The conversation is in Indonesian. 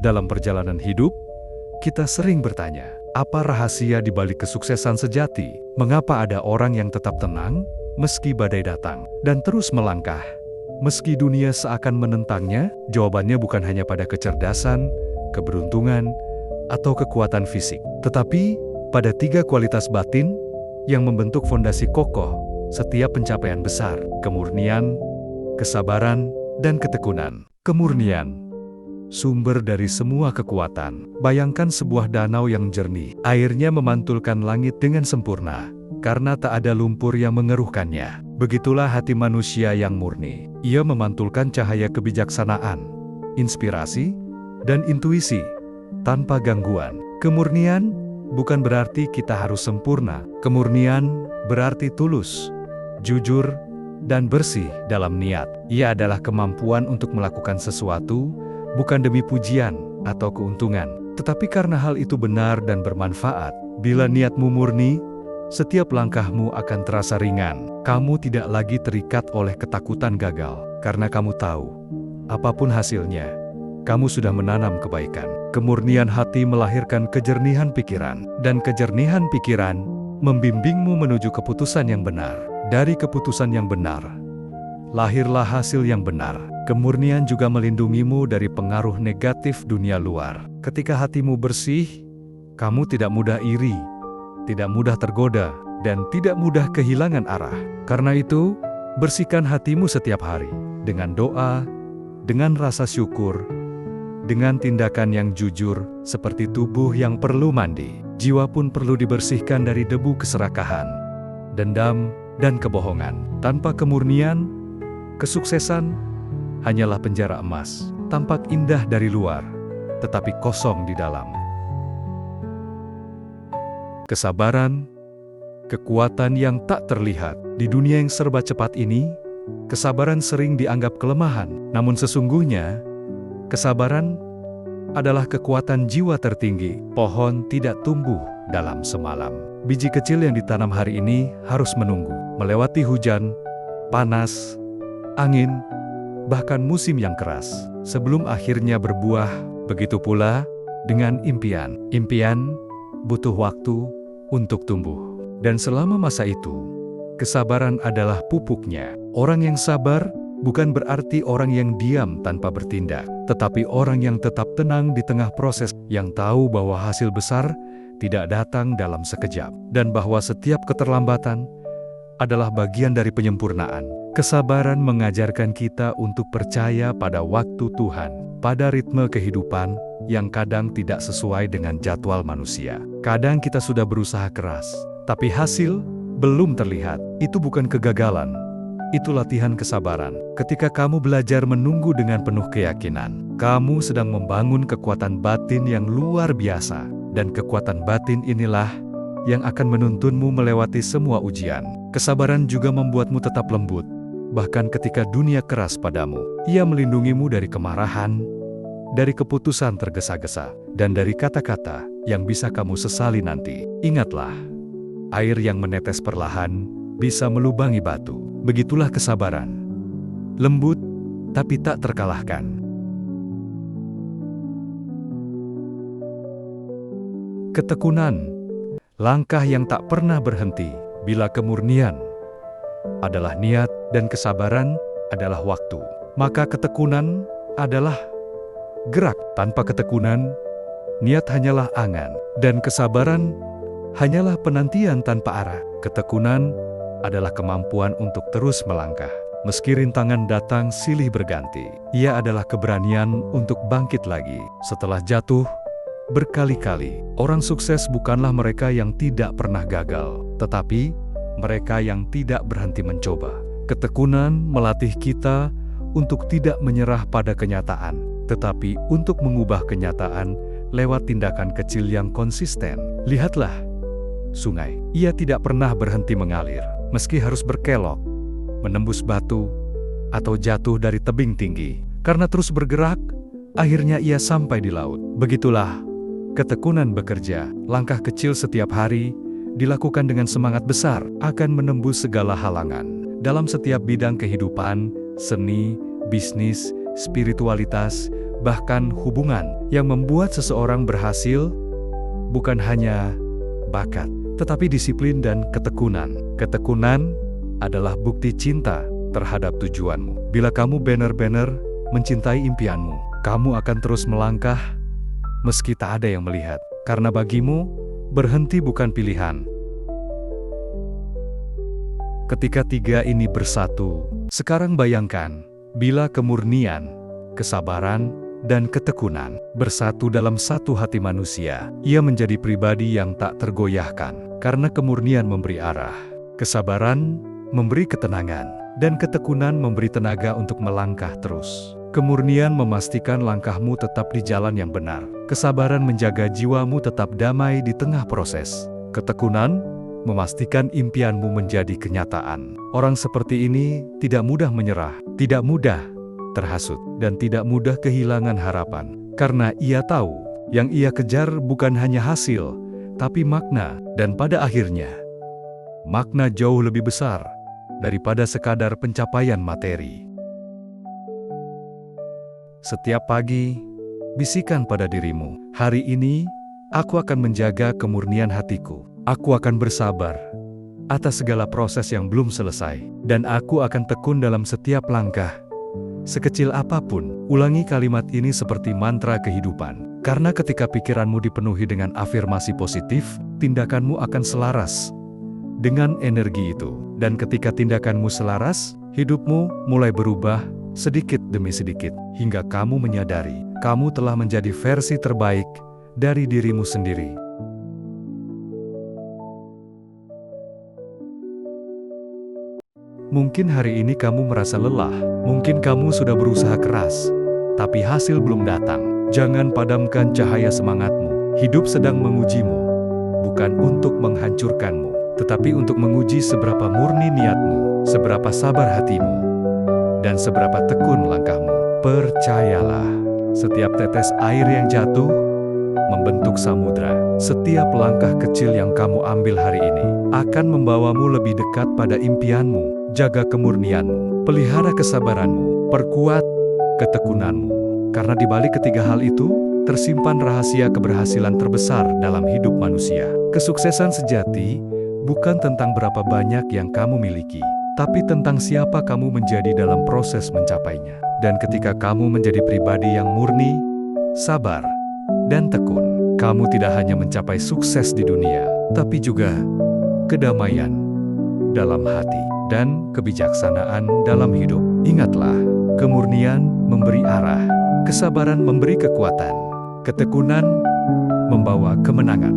Dalam perjalanan hidup, kita sering bertanya, apa rahasia di balik kesuksesan sejati? Mengapa ada orang yang tetap tenang, meski badai datang, dan terus melangkah? Meski dunia seakan menentangnya, jawabannya bukan hanya pada kecerdasan, keberuntungan, atau kekuatan fisik, tetapi pada 3 kualitas batin yang membentuk fondasi kokoh setiap pencapaian besar: kemurnian, kesabaran, dan ketekunan. Kemurnian, sumber dari semua kekuatan. Bayangkan sebuah danau yang jernih. Airnya memantulkan langit dengan sempurna, karena tak ada lumpur yang mengeruhkannya. Begitulah hati manusia yang murni. Ia memantulkan cahaya kebijaksanaan, inspirasi, dan intuisi, tanpa gangguan. Kemurnian bukan berarti kita harus sempurna. Kemurnian berarti tulus, jujur, dan bersih dalam niat. Ia adalah kemampuan untuk melakukan sesuatu bukan demi pujian atau keuntungan, tetapi karena hal itu benar dan bermanfaat. Bila niatmu murni, setiap langkahmu akan terasa ringan. Kamu tidak lagi terikat oleh ketakutan gagal, karena kamu tahu, apapun hasilnya, kamu sudah menanam kebaikan. Kemurnian hati melahirkan kejernihan pikiran, dan kejernihan pikiran membimbingmu menuju keputusan yang benar. Dari keputusan yang benar, lahirlah hasil yang benar. Kemurnian juga melindungimu dari pengaruh negatif dunia luar. Ketika hatimu bersih, kamu tidak mudah iri, tidak mudah tergoda, dan tidak mudah kehilangan arah. Karena itu, bersihkan hatimu setiap hari dengan doa, dengan rasa syukur, dengan tindakan yang jujur, seperti tubuh yang perlu mandi. Jiwa pun perlu dibersihkan dari debu keserakahan, dendam, dan kebohongan. Tanpa kemurnian, kesuksesan hanyalah penjara emas. Tampak indah dari luar, tetapi kosong di dalam. Kesabaran, kekuatan yang tak terlihat. Di dunia yang serba cepat ini, kesabaran sering dianggap kelemahan. Namun sesungguhnya, kesabaran adalah kekuatan jiwa tertinggi. Pohon tidak tumbuh dalam semalam. Biji kecil yang ditanam hari ini harus menunggu, melewati hujan, panas, angin, bahkan musim yang keras, sebelum akhirnya berbuah. Begitu pula dengan impian. Impian butuh waktu untuk tumbuh. Dan selama masa itu, kesabaran adalah pupuknya. Orang yang sabar bukan berarti orang yang diam tanpa bertindak, tetapi orang yang tetap tenang di tengah proses, yang tahu bahwa hasil besar tidak datang dalam sekejap, dan bahwa setiap keterlambatan adalah bagian dari penyempurnaan. Kesabaran mengajarkan kita untuk percaya pada waktu Tuhan, pada ritme kehidupan yang kadang tidak sesuai dengan jadwal manusia. Kadang kita sudah berusaha keras, tapi hasil belum terlihat. Itu bukan kegagalan, itu latihan kesabaran. Ketika kamu belajar menunggu dengan penuh keyakinan, kamu sedang membangun kekuatan batin yang luar biasa. Dan kekuatan batin inilah yang akan menuntunmu melewati semua ujian. Kesabaran juga membuatmu tetap lembut, bahkan ketika dunia keras padamu. Ia melindungimu dari kemarahan, dari keputusan tergesa-gesa, dan dari kata-kata yang bisa kamu sesali nanti. Ingatlah, air yang menetes perlahan bisa melubangi batu. Begitulah kesabaran. Lembut, tapi tak terkalahkan. Ketekunan, langkah yang tak pernah berhenti. Bila kemurnian adalah niat dan kesabaran adalah waktu, maka ketekunan adalah gerak. Tanpa ketekunan, niat hanyalah angan, dan kesabaran hanyalah penantian tanpa arah. Ketekunan adalah kemampuan untuk terus melangkah. Meski rintangan datang silih berganti, ia adalah keberanian untuk bangkit lagi setelah jatuh berkali-kali. Orang sukses bukanlah mereka yang tidak pernah gagal, tetapi mereka yang tidak berhenti mencoba. Ketekunan melatih kita untuk tidak menyerah pada kenyataan, tetapi untuk mengubah kenyataan lewat tindakan kecil yang konsisten. Lihatlah sungai. Ia tidak pernah berhenti mengalir, meski harus berkelok, menembus batu, atau jatuh dari tebing tinggi. Karena terus bergerak, akhirnya ia sampai di laut. Begitulah ketekunan bekerja. Langkah kecil setiap hari, dilakukan dengan semangat besar, akan menembus segala halangan. Dalam setiap bidang kehidupan, seni, bisnis, spiritualitas, Bahkan hubungan yang membuat seseorang berhasil bukan hanya bakat, tetapi disiplin dan ketekunan. Ketekunan adalah bukti cinta terhadap tujuanmu. Bila kamu benar-benar mencintai impianmu, kamu akan terus melangkah meski tak ada yang melihat. Karena bagimu, berhenti bukan pilihan. Ketika tiga ini bersatu, sekarang bayangkan bila kemurnian, kesabaran, dan ketekunan bersatu dalam satu hati manusia, ia menjadi pribadi yang tak tergoyahkan. Karena kemurnian memberi arah, kesabaran memberi ketenangan, dan ketekunan memberi tenaga untuk melangkah terus. Kemurnian memastikan langkahmu tetap di jalan yang benar. Kesabaran menjaga jiwamu tetap damai di tengah proses. Ketekunan memastikan impianmu menjadi kenyataan. Orang seperti ini tidak mudah menyerah, tidak mudah terhasut, dan tidak mudah kehilangan harapan. Karena ia tahu, yang ia kejar bukan hanya hasil, tapi makna. Dan pada akhirnya, makna jauh lebih besar daripada sekadar pencapaian materi. Setiap pagi, bisikan pada dirimu, hari ini, aku akan menjaga kemurnian hatiku. Aku akan bersabar atas segala proses yang belum selesai. Dan aku akan tekun dalam setiap langkah. Sekecil apapun, ulangi kalimat ini seperti mantra kehidupan. Karena ketika pikiranmu dipenuhi dengan afirmasi positif, tindakanmu akan selaras dengan energi itu. Dan ketika tindakanmu selaras, hidupmu mulai berubah sedikit demi sedikit, hingga kamu menyadari, kamu telah menjadi versi terbaik dari dirimu sendiri. Mungkin hari ini kamu merasa lelah, mungkin kamu sudah berusaha keras, tapi hasil belum datang. Jangan padamkan cahaya semangatmu. Hidup sedang mengujimu, bukan untuk menghancurkanmu, tetapi untuk menguji seberapa murni niatmu, seberapa sabar hatimu, dan seberapa tekun langkahmu. Percayalah, setiap tetes air yang jatuh membentuk samudra. Setiap langkah kecil yang kamu ambil hari ini akan membawamu lebih dekat pada impianmu. Jaga kemurnianmu, pelihara kesabaranmu, perkuat ketekunanmu. Karena di balik ketiga hal itu, tersimpan rahasia keberhasilan terbesar dalam hidup manusia. Kesuksesan sejati bukan tentang berapa banyak yang kamu miliki, tapi tentang siapa kamu menjadi dalam proses mencapainya. Dan ketika kamu menjadi pribadi yang murni, sabar, dan tekun, kamu tidak hanya mencapai sukses di dunia, tapi juga kedamaian dalam hati dan kebijaksanaan dalam hidup. Ingatlah, kemurnian memberi arah, kesabaran memberi kekuatan, ketekunan membawa kemenangan.